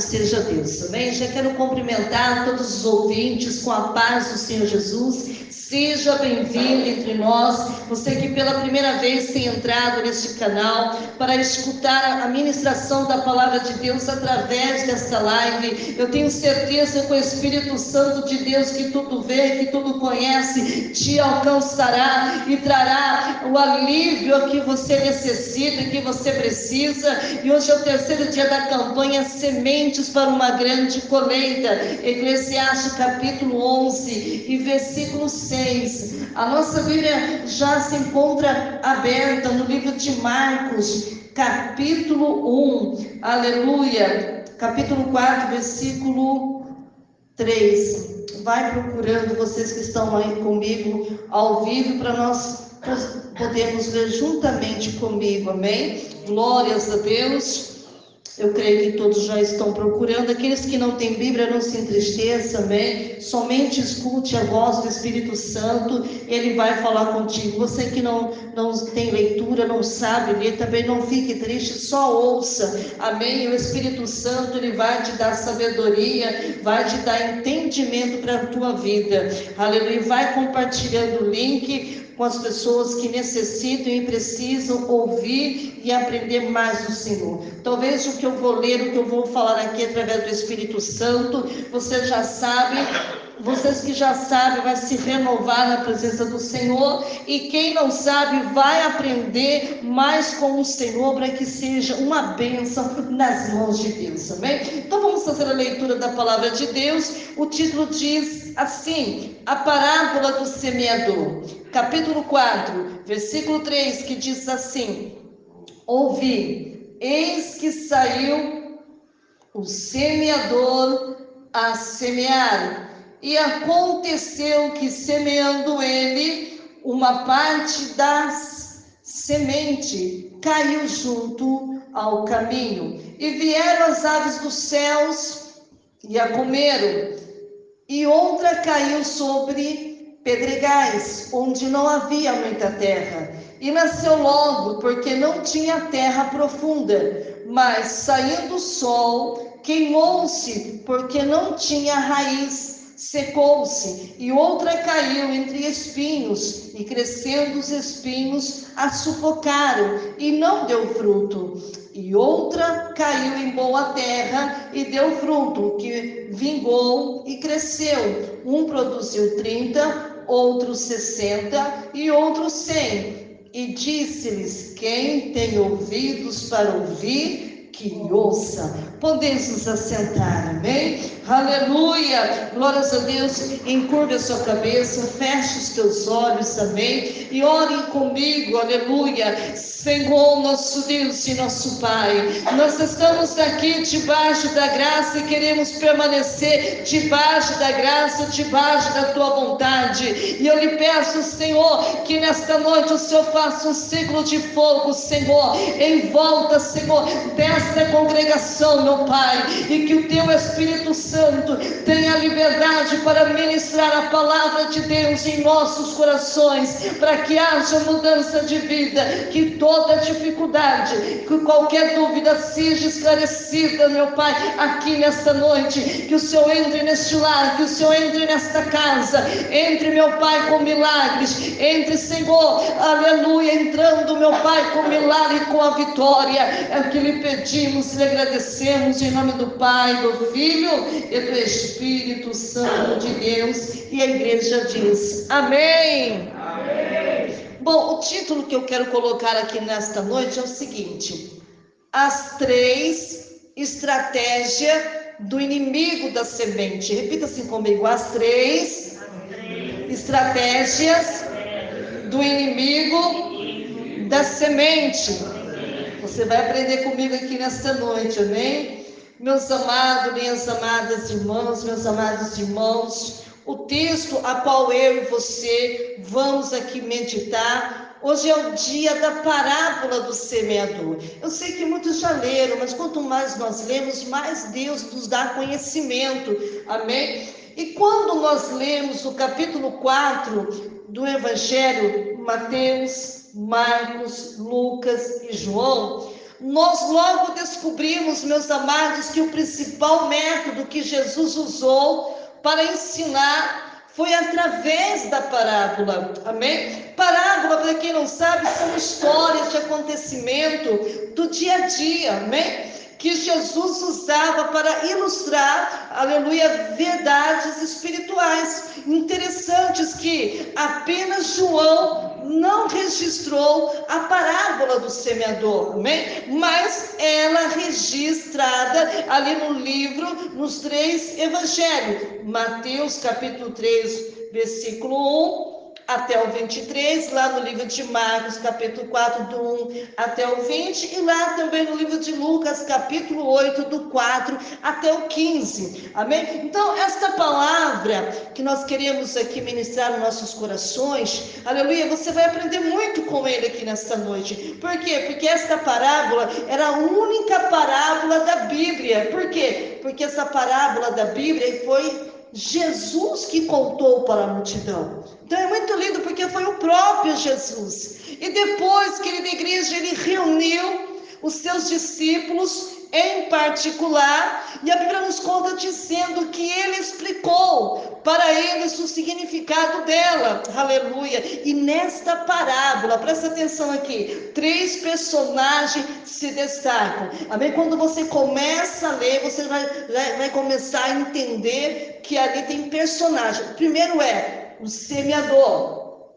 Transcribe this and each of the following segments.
seja Deus, amém? Já quero cumprimentar todos os ouvintes com a paz do Senhor Jesus. Seja bem-vindo entre nós, você que pela primeira vez tem entrado neste canal para escutar a ministração da Palavra de Deus através desta live. Eu tenho certeza que o Espírito Santo de Deus, que tudo vê, que tudo conhece, te alcançará e trará o alívio que você necessita, que você precisa. E hoje é o terceiro dia da campanha Sementes para uma Grande Colheita, Eclesiastes capítulo 11 e versículo 6. A nossa Bíblia já se encontra aberta no livro de Marcos, capítulo 1, aleluia, capítulo 4, versículo 3. Vai procurando, vocês que estão aí comigo ao vivo, para nós podermos ler juntamente comigo, amém? Glórias a Deus. Eu creio que todos já estão procurando. Aqueles que não têm Bíblia, não se entristeçam, amém? Somente escute a voz do Espírito Santo, Ele vai falar contigo. Você que não tem leitura, não sabe ler, também não fique triste, só ouça, amém? O Espírito Santo, Ele vai te dar sabedoria, vai te dar entendimento para a tua vida, aleluia. Vai compartilhando o link com as pessoas que necessitam e precisam ouvir e aprender mais do Senhor. Talvez o que eu vou ler, o que eu vou falar aqui através do Espírito Santo, você já sabe. Vocês que já sabem, vai se renovar na presença do Senhor, e quem não sabe vai aprender mais com o Senhor, para que seja uma bênção nas mãos de Deus, amém? Então vamos fazer a leitura da palavra de Deus. O título diz assim: a parábola do semeador, capítulo 4, versículo 3, que diz assim: ouvi, eis que saiu o semeador a semear. E aconteceu que, semeando ele, uma parte das sementes caiu junto ao caminho, e vieram as aves dos céus e a comeram. E outra caiu sobre pedregais, onde não havia muita terra, e nasceu logo, porque não tinha terra profunda. Mas, saindo o sol, queimou-se, porque não tinha raiz, secou-se. E outra caiu entre espinhos, e crescendo os espinhos a sufocaram, e não deu fruto. E outra caiu em boa terra e deu fruto, que vingou e cresceu. Um produziu 30, outro 60 e outro 100. E disse-lhes: quem tem ouvidos para ouvir, que ouça. Podemos nos assentar, amém? Aleluia, glórias a Deus. Encurve a sua cabeça, feche os teus olhos, amém? E orem comigo, aleluia. Senhor, nosso Deus e nosso Pai, nós estamos aqui debaixo da graça e queremos permanecer debaixo da graça, debaixo da tua vontade. E eu lhe peço, Senhor, que nesta noite o Senhor faça um ciclo de fogo, Senhor, em volta, Senhor, desta congregação, meu Pai, e que o teu Espírito Santo tenha liberdade para ministrar a palavra de Deus em nossos corações, para que haja mudança de vida, que toda dificuldade, que qualquer dúvida seja esclarecida, meu Pai, aqui nesta noite. Que o Senhor entre neste lar, que o Senhor entre nesta casa, entre, meu Pai, com milagres, entre, Senhor, aleluia, entrando, meu Pai, com milagre e com a vitória. É o que lhe pedimos e lhe agradecemos, em nome do Pai, do Filho e do Espírito Santo de Deus. E a igreja diz amém. Amém. Bom, o título que eu quero colocar aqui nesta noite é o seguinte: as 3 estratégias do inimigo da semente. Repita assim comigo: as 3 estratégias do inimigo da semente. Você vai aprender comigo aqui nesta noite, amém? Meus amados, minhas amadas irmãs, meus amados irmãos, o texto a qual eu e você vamos aqui meditar, hoje é o dia da parábola do semeador. Eu sei que muitos já leram, mas quanto mais nós lemos, mais Deus nos dá conhecimento, amém? E quando nós lemos o capítulo 4 do Evangelho, Mateus, Marcos, Lucas e João, Nós logo descobrimos, meus amados, que o principal método que Jesus usou para ensinar foi através da parábola, amém? Parábola, para quem não sabe, são histórias de acontecimento do dia a dia, amém? Que Jesus usava para ilustrar, aleluia, verdades espirituais interessantes que apenas João não registrou a parábola do semeador, amém? Mas ela registrada ali no livro, nos 3 evangelhos, Mateus capítulo 3, versículo 1 até o 23, lá no livro de Marcos, capítulo 4, do 1 até o 20, e lá também no livro de Lucas, capítulo 8, do 4 até o 15, amém? Então, esta palavra que nós queremos aqui ministrar nos nossos corações, aleluia, você vai aprender muito com ele aqui nesta noite. Por quê? Porque esta parábola era a única parábola da Bíblia. Por quê? Porque essa parábola da Bíblia foi Jesus que contou para a multidão. Então é muito lindo porque foi o próprio Jesus. E depois, querida igreja, ele reuniu os seus discípulos em particular, e a Bíblia nos conta dizendo que ele explicou para eles o significado dela, aleluia. E nesta parábola, presta atenção aqui, 3 personagens se destacam, amém? Quando você começa a ler, você vai começar a entender que ali tem personagem. O primeiro é o semeador,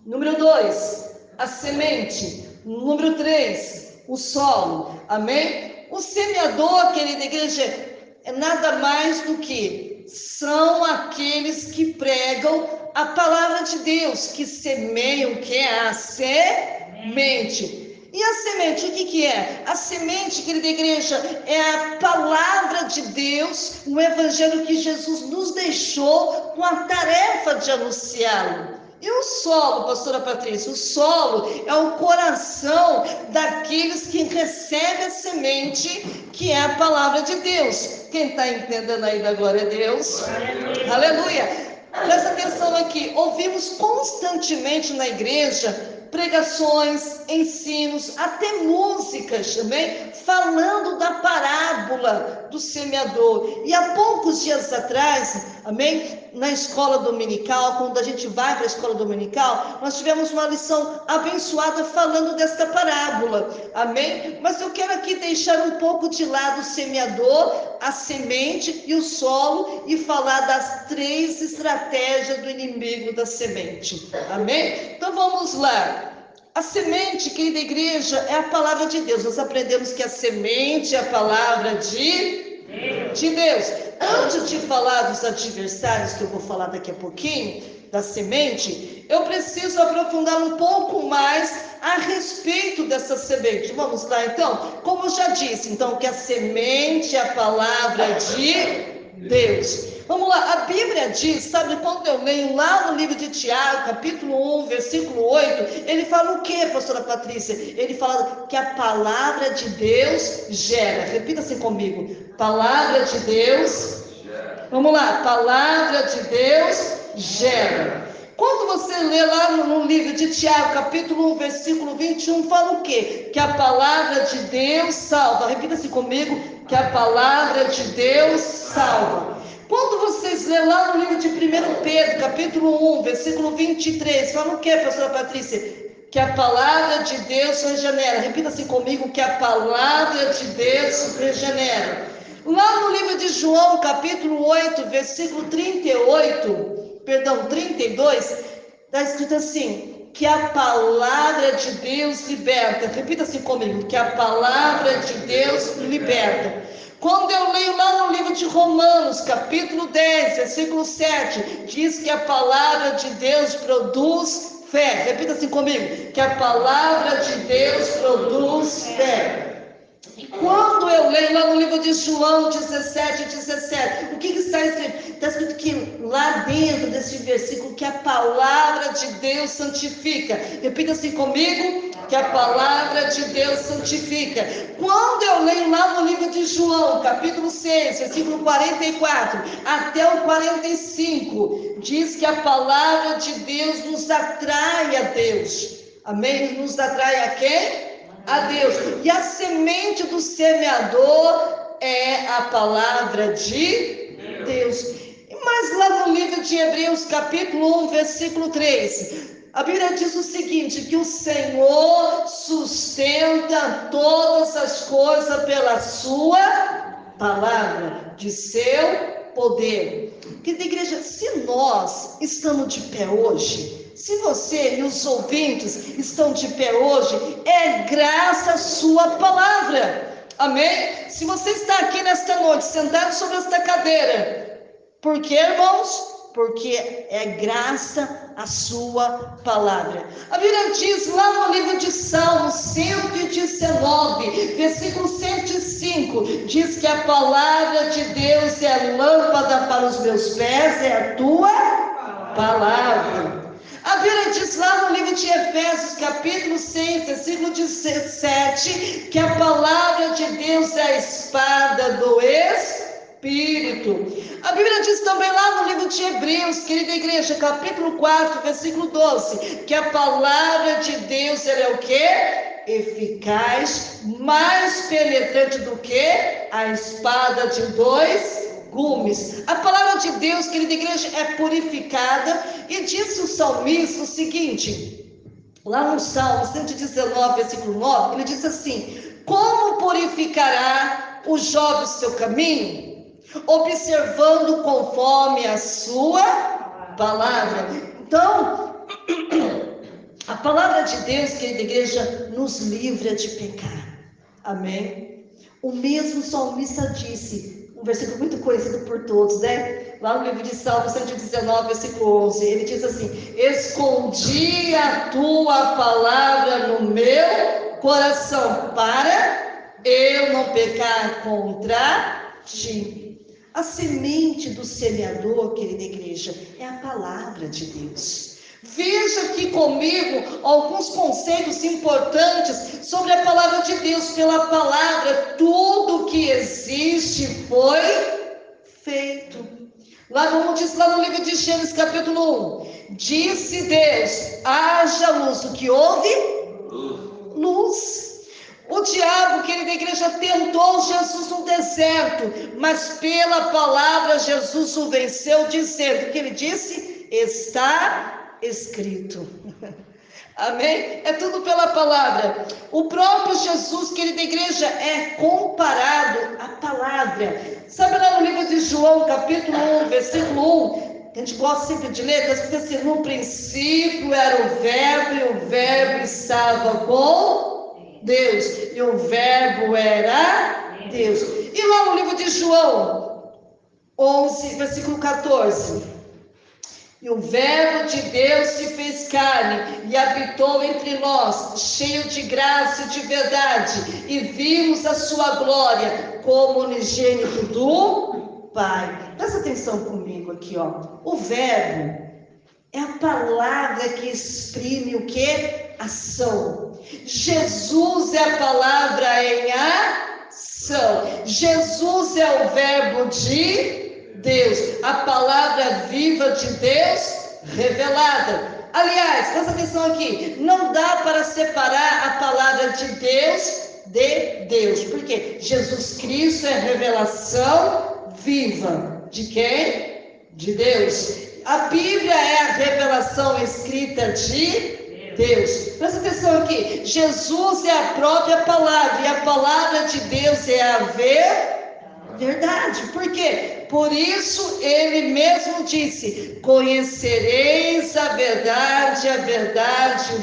número 2, a semente, número 3, o solo, amém? O semeador, querida igreja, é nada mais do que são aqueles que pregam a palavra de Deus, que semeiam, que é a semente. E a semente, o que é? A semente, querida igreja, é a palavra de Deus, o evangelho que Jesus nos deixou com a tarefa de anunciá-lo. E o solo, pastora Patrícia? O solo é o coração daqueles que recebem a semente, que é a palavra de Deus. Quem está entendendo aí da glória a Deus? Aleluia. Aleluia. Presta atenção aqui, ouvimos constantemente na igreja pregações, ensinos, até músicas também, falando da parábola do semeador. E há poucos dias atrás, amém, na escola dominical, quando a gente vai para a escola dominical, nós tivemos uma lição abençoada falando desta parábola, amém? Mas eu quero aqui deixar um pouco de lado o semeador, a semente e o solo, e falar das 3 estratégias do inimigo da semente, amém? Então vamos lá. A semente, querida igreja, é a palavra de Deus. Nós aprendemos que a semente é a palavra de Deus. Antes de falar dos adversários, que eu vou falar daqui a pouquinho, da semente, eu preciso aprofundar um pouco mais a respeito dessa semente. Vamos lá, então? Como eu já disse, então, que a semente é a palavra de Deus. Vamos lá, a Bíblia diz, sabe, quando eu leio lá no livro de Tiago, capítulo 1, versículo 8, ele fala o que, pastora Patrícia? Ele fala que a palavra de Deus gera. Repita assim comigo. Palavra de Deus. Vamos lá, palavra de Deus gera. Quando você lê lá no livro de Tiago, capítulo 1, versículo 21, fala o quê? Que a palavra de Deus salva. Repita assim comigo, que a palavra de Deus salva. Quando vocês lêem lá no livro de 1 Pedro, capítulo 1, versículo 23, fala o que, pastora Patrícia? Que a palavra de Deus regenera. Repita assim comigo, que a palavra de Deus regenera. Lá no livro de João, capítulo 8, versículo 32, está escrito assim, que a palavra de Deus liberta. Repita assim comigo, que a palavra de Deus liberta. Quando eu leio lá no livro de Romanos, capítulo 10, versículo 7, diz que a palavra de Deus produz fé. Repita assim comigo, que a palavra de Deus produz fé. E quando eu leio lá no livro de João 17, o que está escrito? Está escrito que lá dentro desse versículo, que a palavra de Deus santifica. Repita assim comigo, que a palavra de Deus santifica. Quando eu leio lá no livro de João, capítulo 6, versículo 44 até o 45, diz que a palavra de Deus nos atrai a Deus. Amém? Nos atrai a quem? a Deus. E a semente do semeador é a palavra de Deus. Mas lá no livro de Hebreus, capítulo 1, versículo 3, a Bíblia diz o seguinte, que o Senhor sustenta todas as coisas pela sua palavra, de seu poder. Querida igreja, se nós estamos de pé hoje, se você e os ouvintes estão de pé hoje, é graças à sua palavra. Amém? Se você está aqui nesta noite, sentado sobre esta cadeira, por quê, irmãos? Porque é graça à sua palavra. A Bíblia diz lá no livro de Salmos 119, versículo 105, diz que a palavra de Deus é lâmpada para os meus pés, é a tua palavra. A Bíblia diz lá no livro de Efésios, capítulo 6, versículo 17, que a palavra de Deus é a espada do Espírito. A Bíblia diz também lá no livro de Hebreus, querida igreja, capítulo 4, versículo 12, que a palavra de Deus é o quê? Eficaz, mais penetrante do que a espada de dois gumes. A palavra de Deus, querida igreja, é purificada, e disse o salmista o seguinte, lá no Salmo 119, versículo 9, ele diz assim: como purificará o jovem seu caminho? Observando conforme a sua palavra. Então, a palavra de Deus, querida igreja, nos livra de pecar. Amém? O mesmo salmista disse, um versículo muito conhecido por todos, né? Lá no livro de Salmo 119, versículo 11, ele diz assim: escondi a tua palavra no meu coração, para eu não pecar contra ti. A semente do semeador, querida igreja, é a palavra de Deus. Veja aqui comigo alguns conceitos importantes sobre a palavra de Deus. Pela palavra, tudo que existe foi feito. Lá como diz lá no livro de Gênesis, capítulo 1, disse Deus, haja luz. O que houve? Luz. O diabo, querida igreja, tentou Jesus no deserto, mas pela palavra Jesus o venceu, dizendo, o que ele disse? Está escrito. Amém? É tudo pela palavra. O próprio Jesus, querida igreja, é comparado à palavra. Sabe lá no livro de João, capítulo 1, versículo 1, que a gente gosta sempre de ler, diz assim, no princípio era o verbo, e o verbo estava com Deus, e o verbo era Deus. E lá no livro de João 11, versículo 14, e o verbo de Deus se fez carne e habitou entre nós, cheio de graça e de verdade, e vimos a sua glória como unigênito do Pai. Presta atenção comigo aqui, ó. O verbo é a palavra que exprime o que? Ação. Jesus é a palavra em ação. Jesus é o verbo de Deus, a palavra viva de Deus revelada. Aliás, presta atenção aqui, não dá para separar a palavra de Deus, porque Jesus Cristo é a revelação viva de quem? De Deus. A Bíblia é a revelação escrita de Deus. Presta atenção aqui, Jesus é a própria palavra, e a palavra de Deus é a verdade. Por quê? Por isso ele mesmo disse, conhecereis a verdade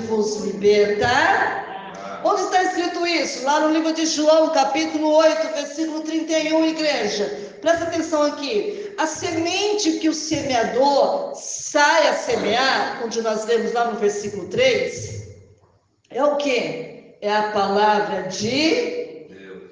vos libertará. Onde está escrito isso? Lá no livro de João, capítulo 8, versículo 31, igreja. Presta atenção aqui, a semente que o semeador sai a semear, onde nós lemos lá no versículo 3, é o que? É a palavra de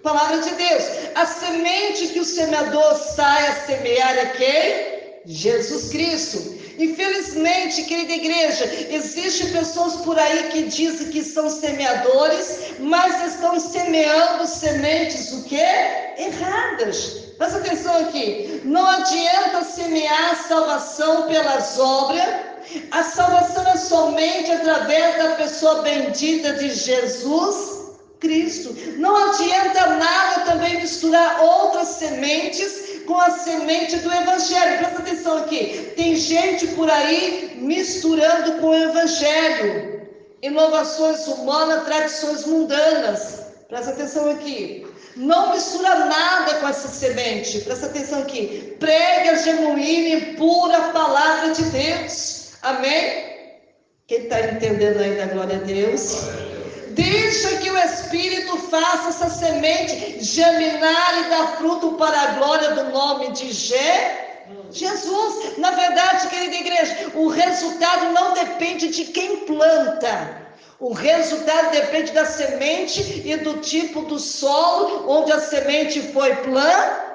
Deus. A semente que o semeador sai a semear é quem? Jesus Cristo. Infelizmente, querida igreja, existem pessoas por aí que dizem que são semeadores, mas estão semeando sementes o quê? Erradas. Presta atenção aqui, não adianta semear a salvação pelas obras, a salvação é somente através da pessoa bendita de Jesus Cristo. Não adianta nada também misturar outras sementes com a semente do Evangelho. Presta atenção aqui. Tem gente por aí misturando com o Evangelho. Inovações humanas, tradições mundanas. Presta atenção aqui. Não mistura nada com essa semente. Presta atenção aqui. Prega a genuína e pura palavra de Deus. Amém? Quem está entendendo aí da glória a Deus? Deixa que o Espírito faça essa semente germinar e dar fruto para a glória do nome de Jesus. Na verdade, querida igreja, o resultado não depende de quem planta. O resultado depende da semente e do tipo do solo onde a semente foi plantada.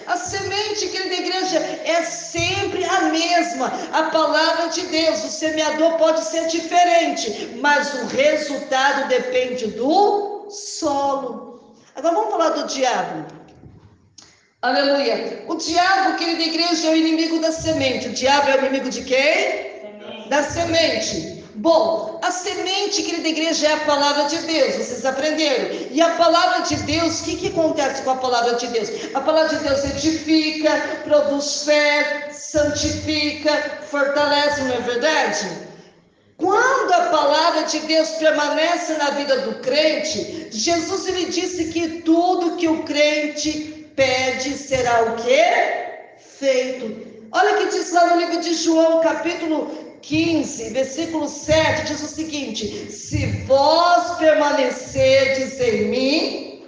A semente, querida igreja, é sempre a mesma. A palavra de Deus, o semeador pode ser diferente, mas o resultado depende do solo. Agora vamos falar do diabo. Aleluia. O diabo, querida igreja, é o inimigo da semente. O diabo é o inimigo de quem? Da semente. Bom, a semente, querida igreja, é a palavra de Deus, vocês aprenderam. E a palavra de Deus, o que acontece com a palavra de Deus? A palavra de Deus edifica, produz fé, santifica, fortalece, não é verdade? Quando a palavra de Deus permanece na vida do crente, Jesus ele disse que tudo que o crente pede será o quê? Feito. Olha o que diz lá no livro de João, capítulo 15, versículo 7, diz o seguinte: se vós permanecerdes em mim,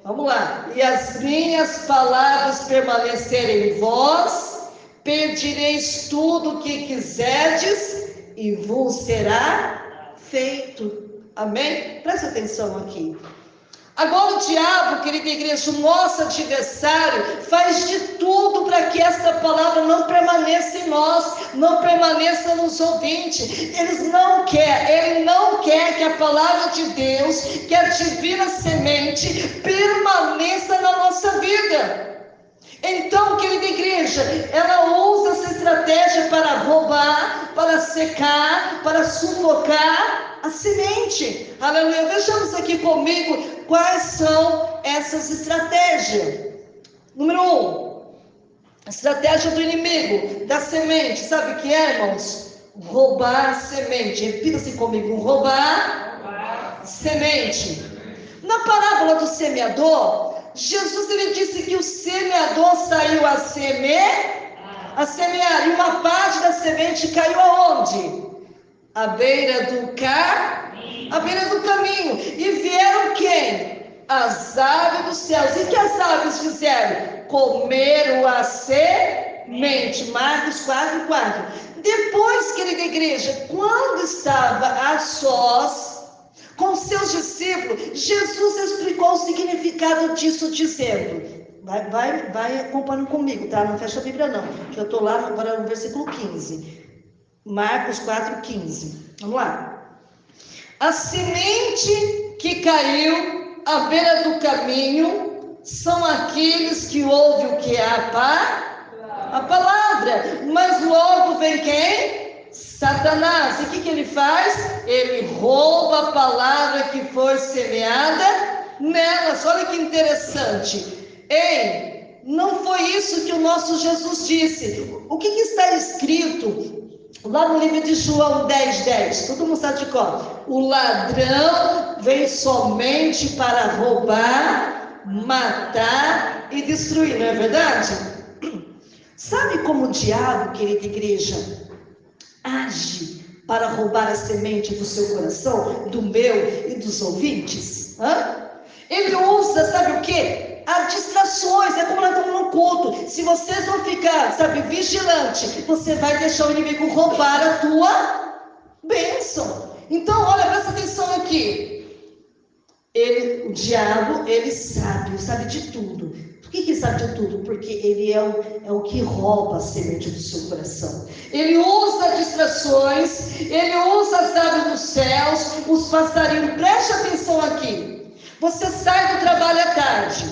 vamos lá, e as minhas palavras permanecerem em vós, pedireis tudo o que quiserdes e vos será feito. Amém? Presta atenção aqui. Agora o diabo, querida igreja, o nosso adversário, faz de tudo para que esta palavra não permaneça em nós, não permaneça nos ouvintes. Ele não quer que a palavra de Deus, que a divina semente, permaneça na nossa vida. Então, querida igreja, ela usa essa estratégia para roubar, para secar, para sufocar a semente. Aleluia. Vejamos aqui comigo quais são essas estratégias. Número 1, a estratégia do inimigo da semente. Sabe o que é, irmãos? Roubar a semente. Repita assim comigo: roubar semente. Na parábola do semeador, Jesus ele disse que o semeador saiu a semear, e uma parte da semente caiu aonde? À beira do caminho. E vieram quem? As aves dos céus. E que as aves fizeram? Comeram a semente. Marcos 4:4. Depois, querida igreja, quando estava a sós com seus discípulos, Jesus explicou o significado disso, dizendo, vai acompanhando comigo, tá? Não fecha a Bíblia não, já estou lá agora no versículo 15, Marcos 4:15, vamos lá. A semente que caiu à beira do caminho são aqueles que ouvem o que é a palavra, mas logo vem quem? Satanás. E o que ele faz? Ele rouba a palavra que foi semeada nelas. Olha que interessante. Ei, não foi isso que o nosso Jesus disse. O que está escrito lá no livro de João 10:10? Todo mundo sabe de cor. O ladrão vem somente para roubar, matar e destruir, não é verdade? Sabe como o diabo, querida igreja, age para roubar a semente do seu coração, do meu e dos ouvintes? Ele usa, sabe o quê? As distrações. É como nós estamos no culto. Se vocês não ficar, vigilante, você vai deixar o inimigo roubar a tua bênção. Então, olha, presta atenção aqui. O diabo, ele sabe de tudo. Por que ele sabe de tudo? Porque ele é o que rouba a semente do seu coração. Ele usa distrações, ele usa as aves dos céus, os passarinhos. Preste atenção aqui. Você sai do trabalho à tarde,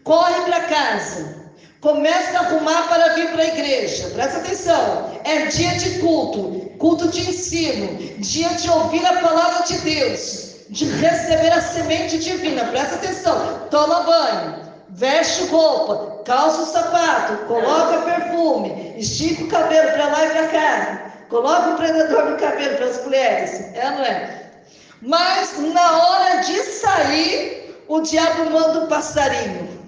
corre para casa, Começa a arrumar para vir para a igreja. Presta atenção. É dia de culto, culto de ensino, dia de ouvir a palavra de Deus, de receber a semente divina. Presta atenção. Toma banho, veste roupa, calça o sapato, coloca perfume, estica o cabelo para lá e para cá, coloca o prendedor no cabelo para as mulheres. É ou não é? Mas na hora de sair, o diabo manda um passarinho.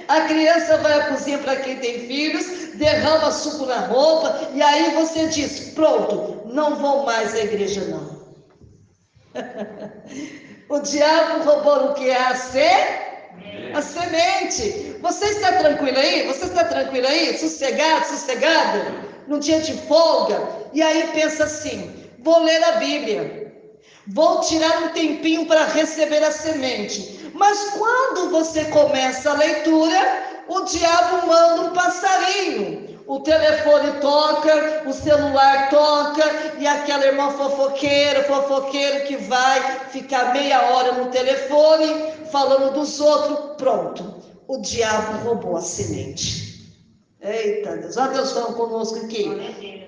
A criança vai à cozinha, para quem tem filhos, derrama suco na roupa, e aí você diz: pronto, não vou mais à igreja não. O diabo roubou o que? A semente. Você está tranquilo aí? Você está tranquilo aí? Sossegado, sossegada? Num dia de folga? E aí pensa assim: vou ler a Bíblia, vou tirar um tempinho para receber a semente. Mas quando você começa a leitura, o diabo manda um passarinho. O telefone toca, o celular toca, e aquela irmã fofoqueiro que vai ficar meia hora no telefone, falando dos outros. Pronto, o diabo roubou a semente. Eita Deus, olha Deus falando conosco aqui.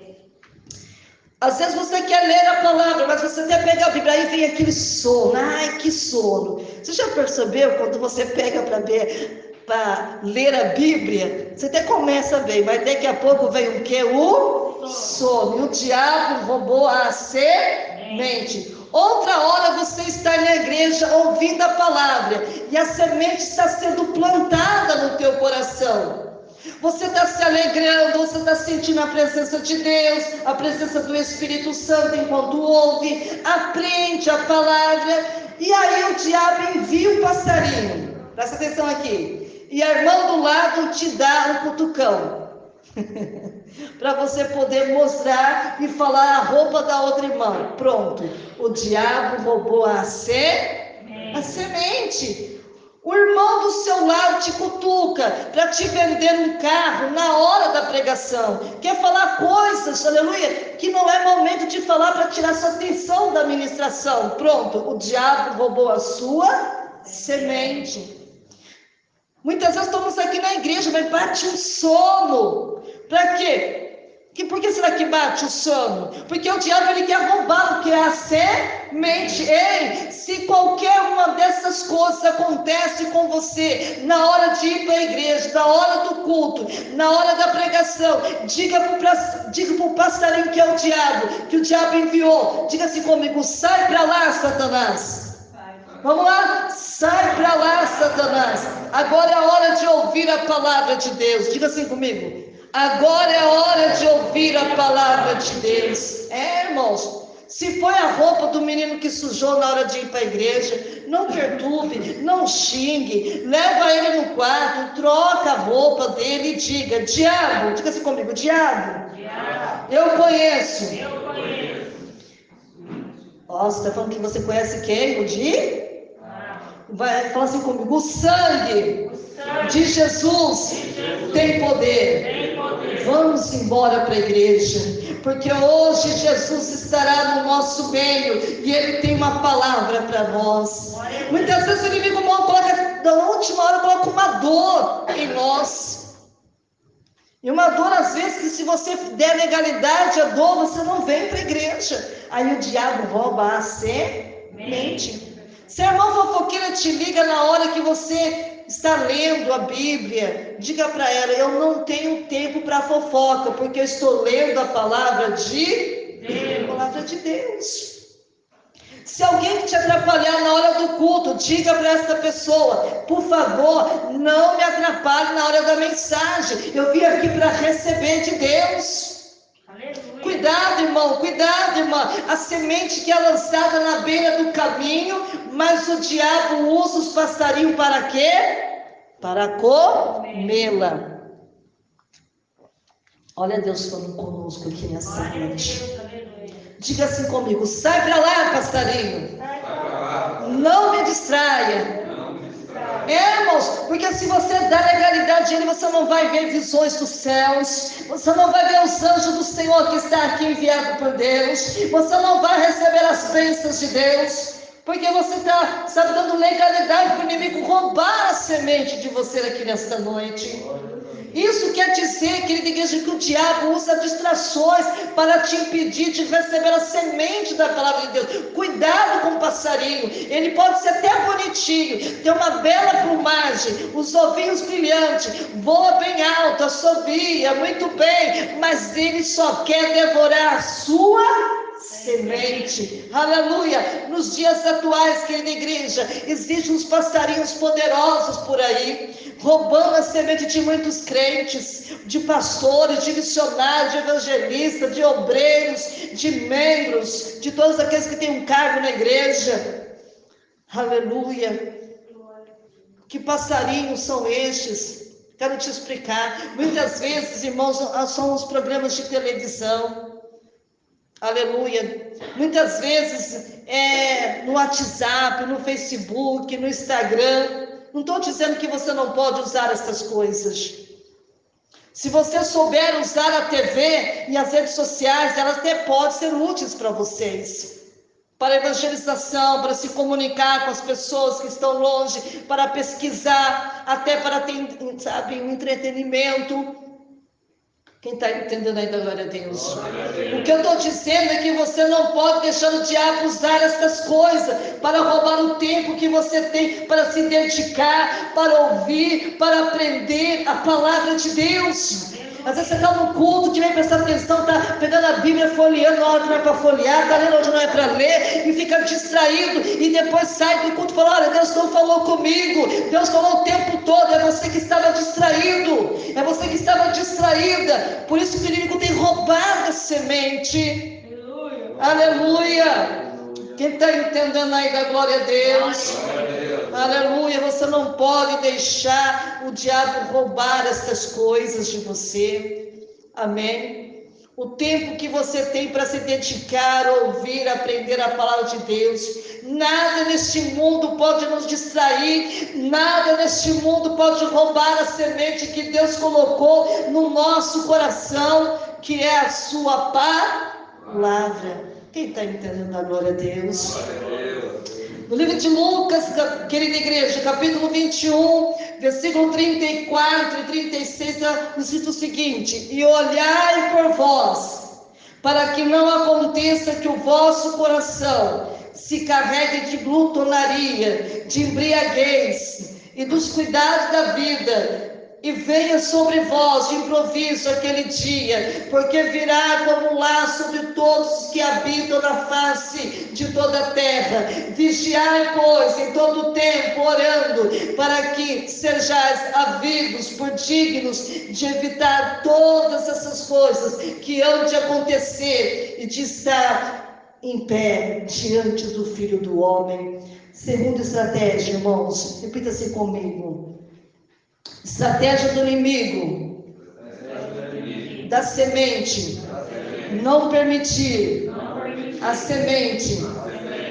Às vezes você quer ler a palavra, mas você até pega a Bíblia, aí vem aquele sono. Ai, que sono. Você já percebeu quando você pega para ler a Bíblia? Você até começa bem, mas daqui a pouco vem o quê? O sono. E o diabo roubou a semente. Outra hora você está na igreja ouvindo a palavra, e a semente está sendo plantada no teu coração. Você está se alegrando, você está sentindo a presença de Deus, a presença do Espírito Santo enquanto ouve, aprende a palavra, e aí o diabo envia um passarinho. Presta atenção aqui. E a irmã do lado te dá um cutucão. Para você poder mostrar e falar a roupa da outra irmã. Pronto, o diabo roubou a semente. O irmão do seu lado te cutuca para te vender um carro na hora da pregação. Quer falar coisas, aleluia, que não é momento de falar, para tirar sua atenção da ministração. Pronto, o diabo roubou a sua semente. Muitas vezes estamos aqui na igreja, mas bate um sono. Para quê? Por que será que bate o sono? Porque o diabo ele quer roubar o que é a semente. Ei, se qualquer uma dessas coisas acontece com você, na hora de ir para a igreja, na hora do culto, na hora da pregação, diga para o passarinho que é o diabo, que o diabo enviou. Diga assim comigo: sai para lá, Satanás. Vamos lá? Sai para lá, Satanás. Agora é a hora de ouvir a palavra de Deus. Diga assim comigo: agora é a hora de ouvir a palavra de Deus. Irmãos, se foi a roupa do menino que sujou na hora de ir para a igreja, não perturbe, não xingue, leva ele no quarto, troca a roupa dele e diga: diabo, diga assim comigo: diabo, eu conheço. Você está falando que você conhece quem? Vai falar assim comigo: o sangue de Jesus tem poder. Vamos embora para a igreja, porque hoje Jesus estará no nosso meio e Ele tem uma palavra para nós. Muitas vezes o inimigo mal coloca, na última hora coloca uma dor em nós. E uma dor, às vezes, que se você der legalidade à dor, você não vem para a igreja. Aí o diabo rouba a semente. Se a irmã fofoqueira te liga na hora que você está lendo a Bíblia, diga para ela: eu não tenho tempo para fofoca, porque eu estou lendo a palavra de Deus. Se alguém te atrapalhar na hora do culto, diga para essa pessoa: por favor, não me atrapalhe na hora da mensagem, eu vim aqui para receber de Deus. Aleluia. Cuidado, irmão, cuidado, irmã. A semente que é lançada na beira do caminho, mas o diabo usa os passarinhos para quê? Para comê-la. Olha Deus falando conosco aqui nessa noite. Diga assim comigo: sai para lá, passarinho. Não me distraia. Irmãos, porque se você dá legalidade a ele, você não vai ver visões dos céus, você não vai ver os anjos do Senhor que está aqui enviado por Deus, você não vai receber as bênçãos de Deus. Porque você está, sabe, dando legalidade para o inimigo roubar a semente de você aqui nesta noite. Isso quer dizer, querida igreja, que o diabo usa distrações para te impedir de receber a semente da palavra de Deus. Cuidado com o passarinho. Ele pode ser até bonitinho, ter uma bela plumagem, os ovinhos brilhantes, voa bem alto, assovia muito bem, mas ele só quer devorar a sua semente. Aleluia. Nos dias atuais, querida igreja, existem uns passarinhos poderosos por aí, roubando a semente de muitos crentes, de pastores, de missionários, de evangelistas, de obreiros, de membros, de todos aqueles que têm um cargo na igreja. Aleluia. Que passarinhos são estes? Quero te explicar. Muitas vezes, irmãos, são os programas de televisão. Aleluia. Muitas vezes no WhatsApp, no Facebook, no Instagram. Não estou dizendo que você não pode usar essas coisas. Se você souber usar a TV e as redes sociais, elas até podem ser úteis para vocês. Para evangelização, para se comunicar com as pessoas que estão longe, para pesquisar, até para ter, sabe, um entretenimento. Quem está entendendo aí da glória a Deus? O que eu estou dizendo é que você não pode deixar o diabo usar essas coisas para roubar o tempo que você tem para se dedicar, para ouvir, para aprender a palavra de Deus. Às vezes você está no culto, que vem prestar atenção, está pegando a Bíblia, folheando na hora que não é para folhear, está lendo onde não é para ler, e fica distraído, e depois sai do culto e fala: olha, Deus não falou comigo, Deus falou o tempo todo. É você que estava distraído, é você que estava distraída, por isso que o inimigo tem roubado a semente. Aleluia. Quem está entendendo aí da glória a Deus? Aleluia. Você não pode deixar o diabo roubar essas coisas de você. Amém. O tempo que você tem para se dedicar, ouvir, aprender a palavra de Deus. Nada neste mundo pode nos distrair, nada neste mundo pode roubar a semente que Deus colocou no nosso coração, que é a sua palavra. Quem está entendendo a glória a Deus? No livro de Lucas, querida igreja, capítulo 21, versículo 34 e 36, diz o seguinte: e olhai por vós, para que não aconteça que o vosso coração se carregue de glutonaria, de embriaguez e dos cuidados da vida, e venha sobre vós de improviso aquele dia, porque virá como um laço sobre todos os que habitam na face de toda a terra. Vigiai, pois, em todo o tempo, orando, para que sejais havidos por dignos de evitar todas essas coisas que hão de acontecer e de estar em pé diante do Filho do Homem. Segunda estratégia, irmãos, repita-se comigo. Estratégia do inimigo, da semente, não permitir a semente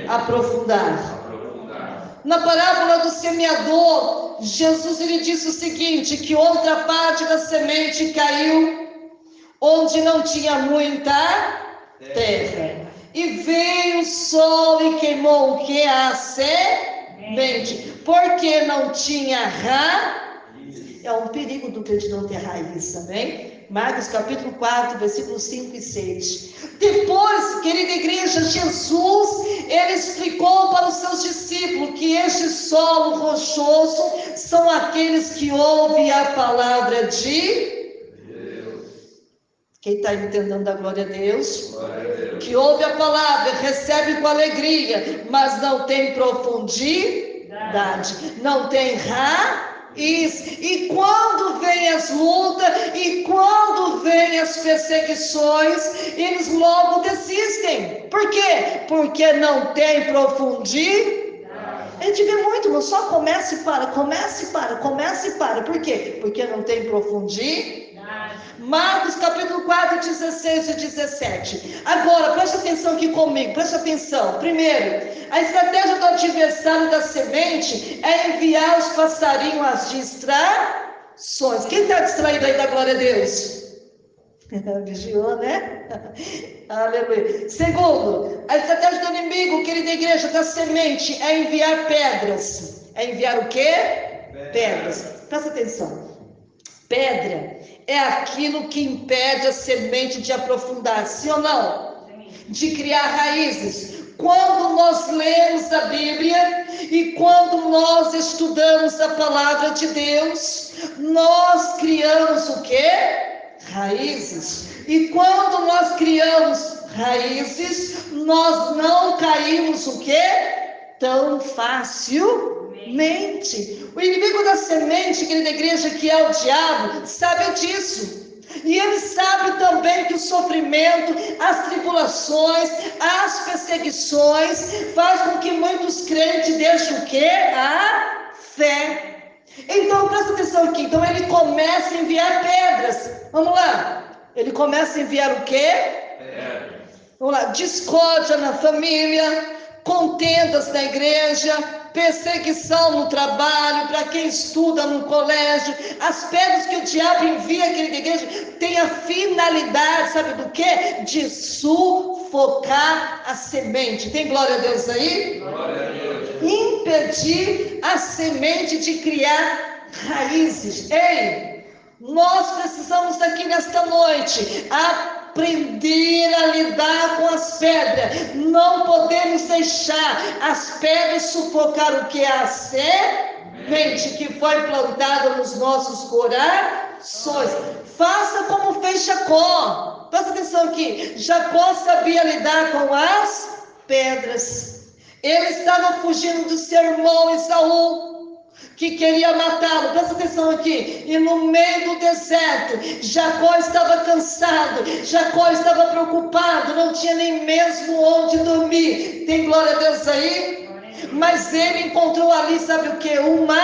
aprofundar. Na parábola do semeador, Jesus ele disse o seguinte, que outra parte da semente caiu onde não tinha muita terra, e veio o sol e queimou o que? A semente, porque não tinha raiz. É um perigo do crente não ter raiz, também. Marcos capítulo 4, versículos 5 e 6. Depois, querida igreja, Jesus, ele explicou para os seus discípulos que este solo rochoso são aqueles que ouvem a palavra de Deus. Quem está entendendo a glória a Deus? Que ouve a palavra, recebe com alegria, mas não tem profundidade, não tem raiz. E quando vem as lutas, e quando vem as perseguições, eles logo desistem. Por quê? Porque não tem profundidade. A gente vê muito, não só começa e para, começa e para, começa e para. Por quê? Porque não tem profundidade. Marcos capítulo 4, 16 e 17. Agora, preste atenção aqui comigo, preste atenção. Primeiro, a estratégia do adversário da semente é enviar os passarinhos às distrações. Quem está distraído aí da glória a Deus? Vigiou, né? Aleluia. Segundo, a estratégia do inimigo, querida igreja, da semente é enviar pedras. É enviar o quê? Pedras. Presta atenção. Pedra é aquilo que impede a semente de aprofundar, sim ou não? De criar raízes. Quando nós lemos a Bíblia e quando nós estudamos a palavra de Deus, nós criamos o quê? Raízes. E quando nós criamos raízes, nós não caímos o quê? Tão facilmente. O inimigo da semente, querida igreja, que é o diabo, sabe disso. E ele sabe também que o sofrimento, as tribulações, as perseguições, faz com que muitos crentes deixem o quê? A fé. Então, presta atenção aqui. Então, ele começa a enviar pedras. Vamos lá. Ele começa a enviar o quê? Vamos lá. Discórdia na família, contendas na igreja, perseguição no trabalho, para quem estuda no colégio. As pedras que o diabo envia, querida igreja, tem a finalidade, sabe do quê? De sufocar a semente. Tem glória a Deus aí? Glória a Deus. Impedir a semente de criar raízes. Ei, nós precisamos aqui nesta noite aprender a lidar com as pedras. Não podemos deixar as pedras sufocar o que é a semente que foi plantada nos nossos corações. Faça como fez Jacó. Presta atenção aqui. Jacó sabia lidar com as pedras. Ele estava fugindo do seu irmão Esaú, que queria matá-lo. Presta atenção aqui. E no meio do deserto, Jacó estava cansado, Jacó estava preocupado, não tinha nem mesmo onde dormir. Tem glória a Deus aí? Mas ele encontrou ali, sabe o que? Uma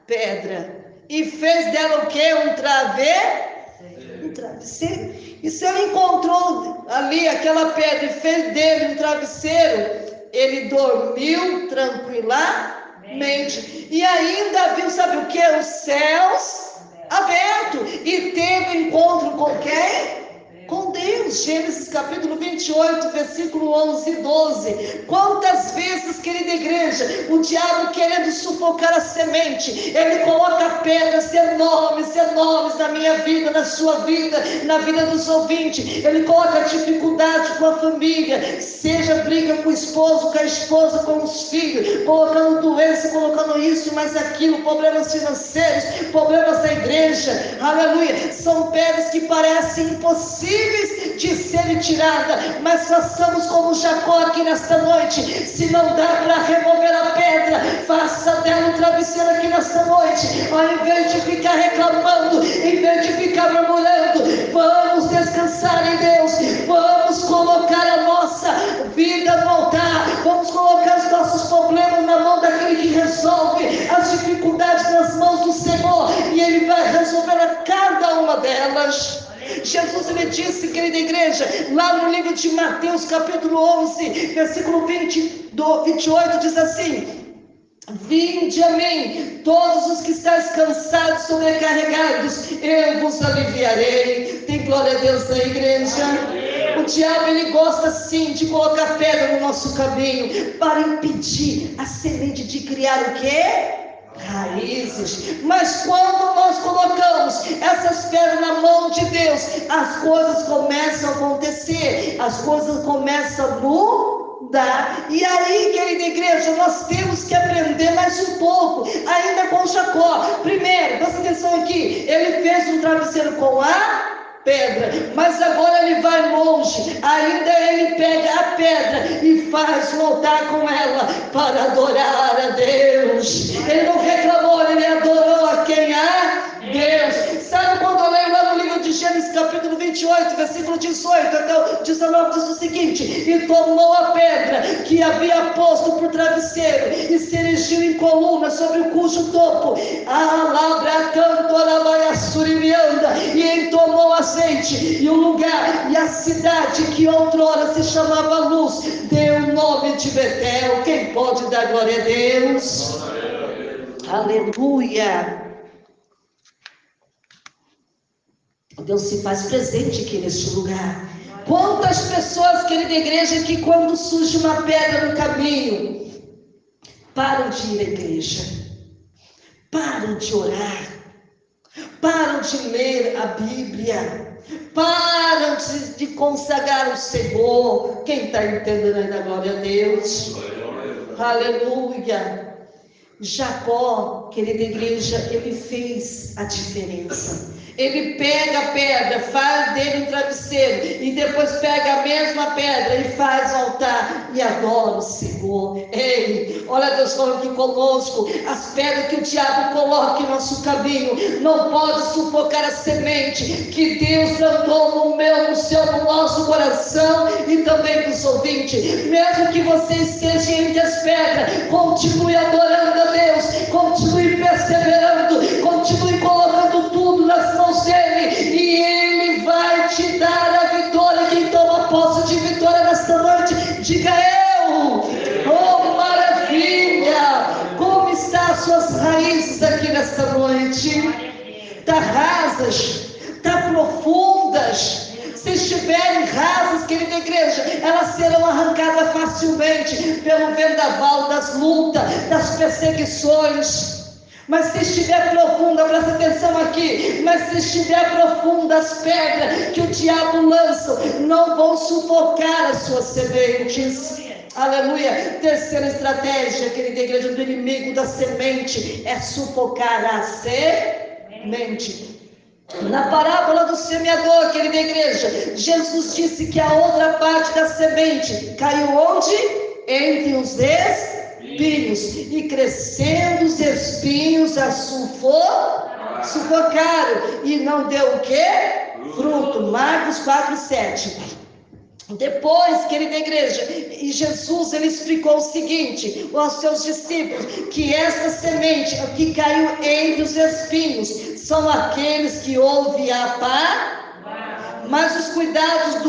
pedra. E fez dela o que? Um travesseiro. E se ele encontrou ali aquela pedra e fez dele um travesseiro, ele dormiu tranquilamente. E ainda viu, sabe o que? Os céus abertos. E teve encontro com quem? Com Deus. Gênesis capítulo 28, versículo 11 e 12. Quantas vezes, querida igreja, o diabo querendo sufocar a semente, ele coloca pedras enormes na minha vida, na sua vida, na vida dos ouvintes. Ele coloca dificuldade com a família, seja briga com o esposo, com a esposa, com os filhos, colocando doença, colocando isso, mas aquilo, problemas financeiros, problemas da igreja, aleluia. São pedras que parecem impossíveis de serem tiradas, mas façamos como Jacó aqui nesta noite. Se não dá para remover a pedra, faça dela um travesseiro aqui nesta noite. Ao invés de ficar reclamando, em vez de ficar murmurando, vamos descansar em Deus, vamos colocar a nossa vida no altar, vamos colocar os nossos problemas na mão daquele que resolve as dificuldades nas mãos do Senhor, e Ele vai resolver a cada uma delas. Jesus, ele disse, querida igreja, lá no livro de Mateus capítulo 11, versículo 28, diz assim: vinde a mim, todos os que estáis cansados, sobrecarregados, eu vos aliviarei. Tem glória a Deus na igreja? O diabo, ele gosta sim de colocar pedra no nosso caminho, para impedir a semente de criar o quê? Raízes. Mas quando nós colocamos essas pedras na mão de Deus, as coisas começam a acontecer, as coisas começam a mudar. E aí, querida igreja, nós temos que aprender mais um pouco, ainda com Jacó. Primeiro, presta atenção aqui, ele fez um travesseiro com a pedra, mas agora ele vai longe. Ainda ele pega a pedra e faz um altar com ela para adorar a Deus. Ele não reclamou, ele adorou a quem? A Deus. Sabe quando eu leio lá no livro de Gênesis capítulo 28, versículo 18 até o 19, diz o seguinte: e tomou a pedra que havia posto por travesseiro e se erigiu em coluna, sobre o cujo topo e tomou azeite, e o lugar e a cidade que outrora se chamava Luz deu o nome de Betel. Quem pode dar glória a Deus? Aleluia. Deus se faz presente aqui neste lugar. Quantas pessoas, querida igreja, que quando surge uma pedra no caminho, param de ir à igreja, param de orar, param de ler a Bíblia, param de consagrar o Senhor. Quem está entendendo ainda? Glória a Deus. Aleluia. Jacó, querida igreja, ele fez a diferença. Ele pega a pedra, faz dele um travesseiro, e depois pega a mesma pedra e faz altar e adora o Senhor. Ei, olha Deus falando aqui conosco. As pedras que o diabo coloca em nosso caminho não pode sufocar a semente que Deus plantou no meu, no seu, no nosso coração e também dos ouvintes. Mesmo que você esteja entre as pedras, continue adorando a Deus, continue perseverando, continue colocando tudo nas mãos dele, e ele vai te dar a vitória. Quem toma posse de vitória nesta noite, diga eu. Oh, maravilha! Como estão as suas raízes aqui nesta noite? Está rasas, está profundas. Se estiverem rasas, querida igreja, elas serão arrancadas facilmente pelo vendaval das lutas, das perseguições. Mas se estiver profunda, presta atenção aqui, mas se estiver profunda, as pedras que o diabo lança não vão sufocar as suas sementes. Aleluia. Terceira estratégia, querida igreja, do inimigo da semente é sufocar a semente. Na parábola do semeador, querida igreja, Jesus disse que a outra parte da semente caiu onde? Entre os espinhos, e crescendo os espinhos a sufocaram, e não deu o quê? Fruto. Marcos 4:7. Depois, querida igreja, e Jesus, ele explicou o seguinte aos seus discípulos, que esta semente que caiu entre os espinhos são aqueles que ouvem a palavra, mas os cuidado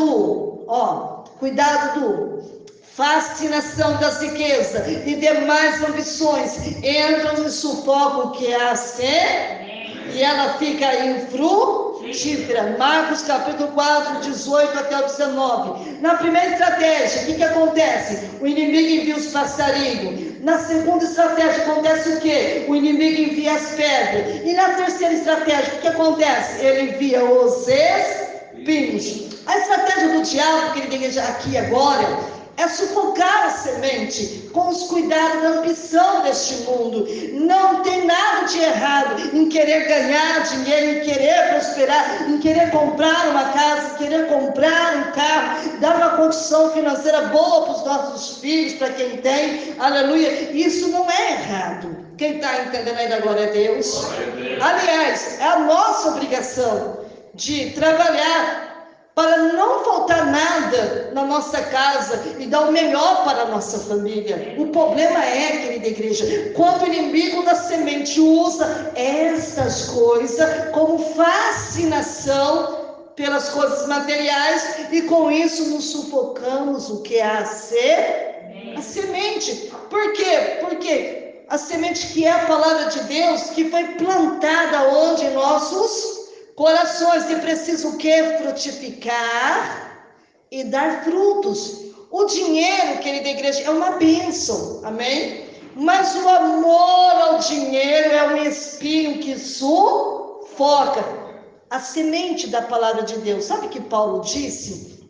do fascinação das riquezas e demais ambições entram e sufocam o que é a semente, e ela fica infrutífera. Marcos capítulo 4, 18 até o 19. Na primeira estratégia, o que acontece? O inimigo envia os passarinhos. Na segunda estratégia, acontece o quê? O inimigo envia as pedras. E na terceira estratégia, o que acontece? Ele envia os espinhos. A estratégia do diabo, querida igreja, aqui agora, é sufocar a semente com os cuidados da ambição deste mundo. Não tem nada de errado em querer ganhar dinheiro, em querer prosperar, em querer comprar uma casa, em querer comprar um carro, dar uma condição financeira boa para os nossos filhos, para quem tem, aleluia. Isso não é errado. Quem está entendendo aí da glória a Deus? Aliás, é a nossa obrigação de trabalhar para não faltar nada na nossa casa e dar o melhor para a nossa família. O problema é, querida igreja, quando o inimigo da semente usa essas coisas como fascinação pelas coisas materiais, e com isso nos sufocamos o que é a semente. Por quê? Porque a semente que é a palavra de Deus, que foi plantada onde? Em nossos corações, e precisa o quê? Frutificar e dar frutos. O dinheiro, querida igreja, é uma bênção, amém? Mas o amor ao dinheiro é um espinho que sufoca a semente da palavra de Deus. Sabe o que Paulo disse?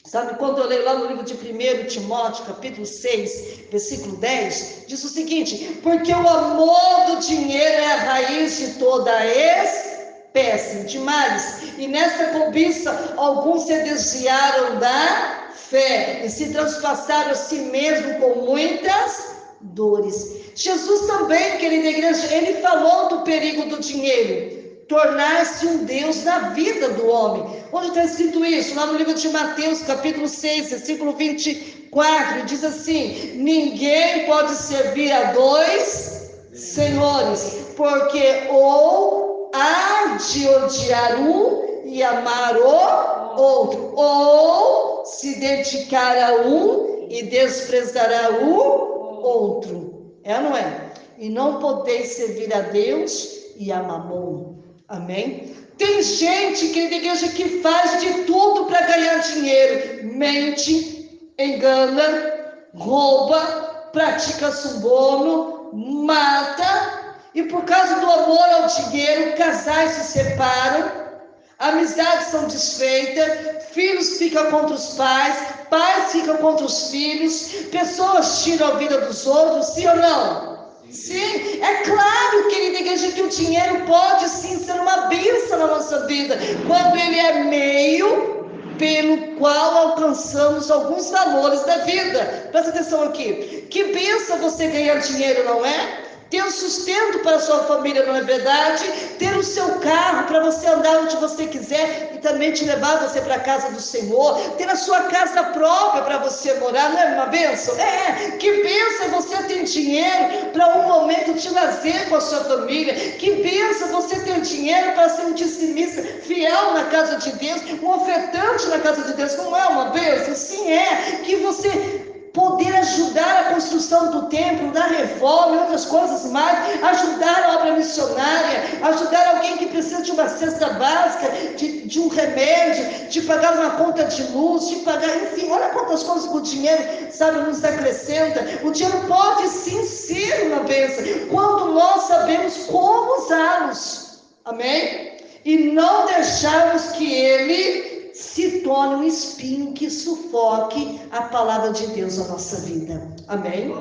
Sabe, quando eu leio lá no livro de 1 Timóteo, capítulo 6, versículo 10, diz o seguinte: porque o amor do dinheiro é a raiz de toda espécie de males, e nesta cobiça alguns se desviaram da fé e se transpassaram a si mesmo com muitas dores. Jesus também, querida igreja, ele falou do perigo do dinheiro tornar-se um Deus na vida do homem. Onde está escrito isso? Lá no livro de Mateus, capítulo 6, versículo 24, diz assim: ninguém pode servir a dois senhores, porque ou há de odiar um e amar o outro, ou se dedicar a um e desprezará o outro. É ou não é? E não podeis servir a Deus e a Mamon. Amém? Tem gente, querida igreja, que faz de tudo para ganhar dinheiro. Mente, engana, rouba, pratica suborno, mata. E por causa do amor ao dinheiro, casais se separam, amizades são desfeitas, filhos ficam contra os pais, pais ficam contra os filhos, pessoas tiram a vida dos outros, sim ou não? Sim, é claro, querida igreja, que o dinheiro pode sim ser uma bênção na nossa vida, quando ele é meio pelo qual alcançamos alguns valores da vida. Presta atenção aqui, que bênção você ganhar dinheiro, não é? Ter um sustento para a sua família, não é verdade? Ter o seu carro para você andar onde você quiser e também te levar você para a casa do Senhor. Ter a sua casa própria para você morar, não é uma bênção? Que bênção você ter dinheiro para um momento de lazer com a sua família. Que bênção você ter dinheiro para ser um dizimista fiel na casa de Deus, um ofertante na casa de Deus. Não é uma bênção? Sim, é. Que você poder ajudar a construção do templo, da reforma e outras coisas mais, ajudar a obra missionária, ajudar alguém que precisa de uma cesta básica, de um remédio, de pagar uma conta de luz, de pagar, enfim, olha quantas coisas que o dinheiro, sabe, nos acrescenta. O dinheiro pode sim ser uma bênção, quando nós sabemos como usá-los, amém? E não deixarmos que ele se torne um espinho que sufoque a palavra de Deus na nossa vida, amém?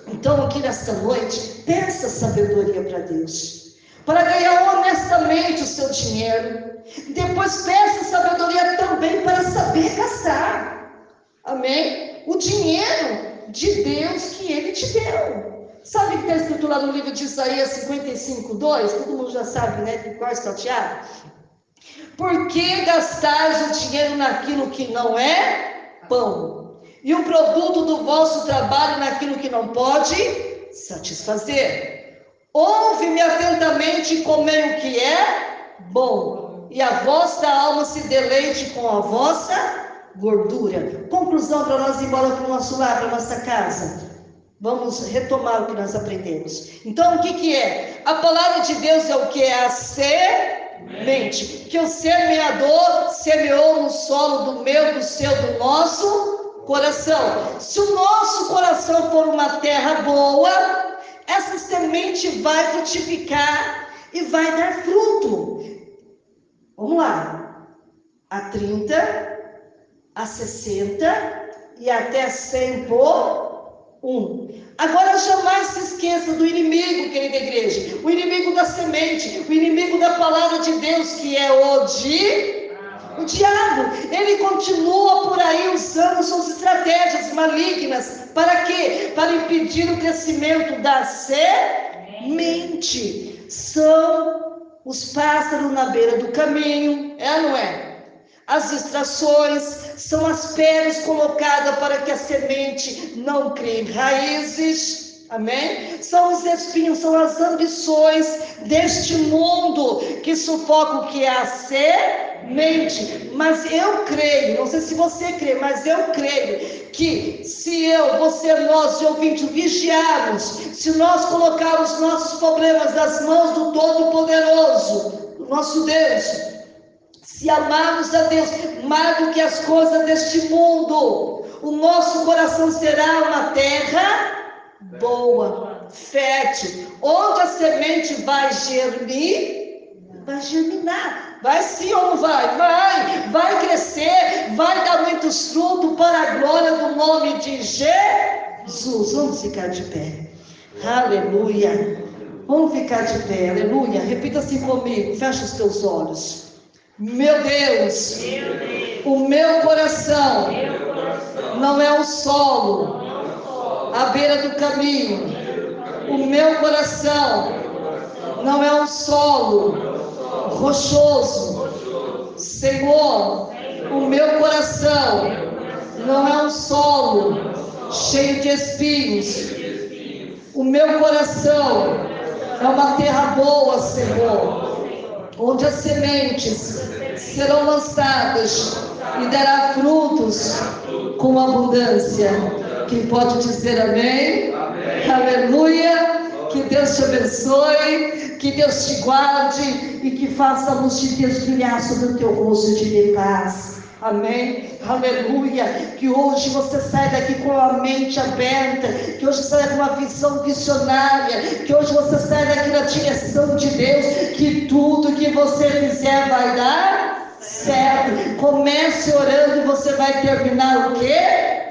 Então aqui nesta noite, peça sabedoria para Deus, para ganhar honestamente o seu dinheiro. Depois peça sabedoria também para saber gastar, amém? O dinheiro de Deus que Ele te deu. Sabe o que está escrito lá no livro de Isaías 55:2? Todo mundo já sabe, né? Que qual está chateado? Por que gastais o dinheiro naquilo que não é pão, e o produto do vosso trabalho naquilo que não pode satisfazer? Ouve-me atentamente e comei o que é bom, e a vossa alma se deleite com a vossa gordura. Conclusão para nós ir embora para o nosso lar, para a nossa casa. Vamos retomar o que nós aprendemos. Então, o que é? A palavra de Deus é o que? É a semente, que o semeador semeou no solo do meu, do seu, do nosso coração. Se o nosso coração for uma terra boa, essa semente vai frutificar e vai dar fruto. Vamos lá. A 30, a 60 e até 100 por 1. Agora jamais se esqueça do inimigo, querida igreja, o inimigo da semente, o inimigo da palavra de Deus, que é o diabo. Ele continua por aí usando suas estratégias malignas. Para quê? Para impedir o crescimento da semente. São os pássaros na beira do caminho, ou não é? As distrações são as pedras colocadas para que a semente não crie raízes, amém? São os espinhos, são as ambições deste mundo que sufocam o que é a semente. Mas eu creio, não sei se você crê, mas eu creio que se eu, você, nós, ouvintes, vigiarmos, se nós colocarmos nossos problemas nas mãos do Todo-Poderoso, do nosso Deus, se amarmos a Deus mais do que as coisas deste mundo, o nosso coração será uma terra boa, fértil, onde a semente vai germinar. Vai sim ou não vai? Vai crescer, vai dar muitos frutos para a glória do nome de Jesus. Vamos ficar de pé. Aleluia. Vamos ficar de pé, aleluia. Repita assim comigo, fecha os teus olhos. Meu Deus, o meu coração não é um solo à beira do caminho. O meu coração não é um solo rochoso. Senhor, o meu coração não é um solo cheio de espinhos. O meu coração é uma terra boa, Senhor, onde as sementes serão lançadas e dará frutos com abundância. Quem pode dizer amém? Amém. Aleluia. Que Deus te abençoe, que Deus te guarde e que faça a luz de Deus brilhar sobre o teu rosto de paz. Amém? Aleluia. Que hoje você saia daqui com a mente aberta, que hoje saia com uma visão visionária, que hoje você saia daqui na direção de Deus, que tudo que você fizer vai dar certo. Comece orando e você vai terminar o quê?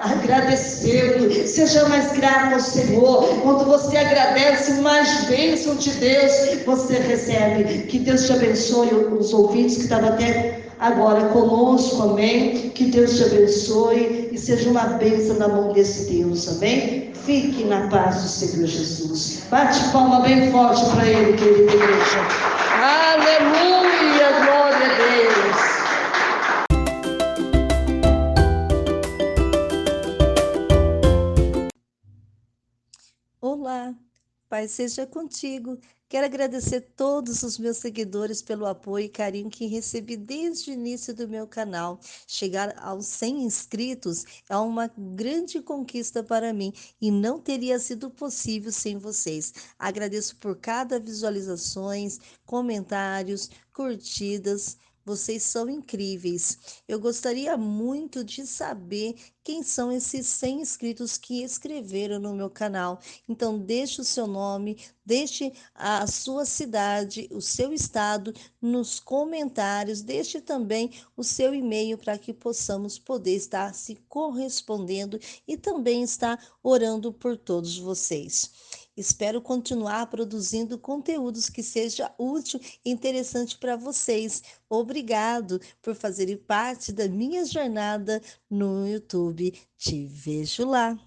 Agradecendo. Seja mais grato ao Senhor. Quando você agradece, mais bênção de Deus você recebe. Que Deus te abençoe. Os ouvintes que estavam até agora conosco, amém? Que Deus te abençoe e seja uma bênção na mão desse Deus, amém? Fique na paz do Senhor Jesus. Bate palma bem forte para Ele, querida igreja. Aleluia, glória a Deus. Olá, Pai seja contigo. Quero agradecer todos os meus seguidores pelo apoio e carinho que recebi desde o início do meu canal. Chegar aos 100 inscritos é uma grande conquista para mim e não teria sido possível sem vocês. Agradeço por cada visualizações, comentários, curtidas. Vocês são incríveis. Eu gostaria muito de saber quem são esses 100 inscritos que escreveram no meu canal. Então, deixe o seu nome, deixe a sua cidade, o seu estado nos comentários, deixe também o seu e-mail para que possamos poder estar se correspondendo e também estar orando por todos vocês. Espero continuar produzindo conteúdos que seja útil e interessante para vocês. Obrigado por fazerem parte da minha jornada no YouTube. Te vejo lá.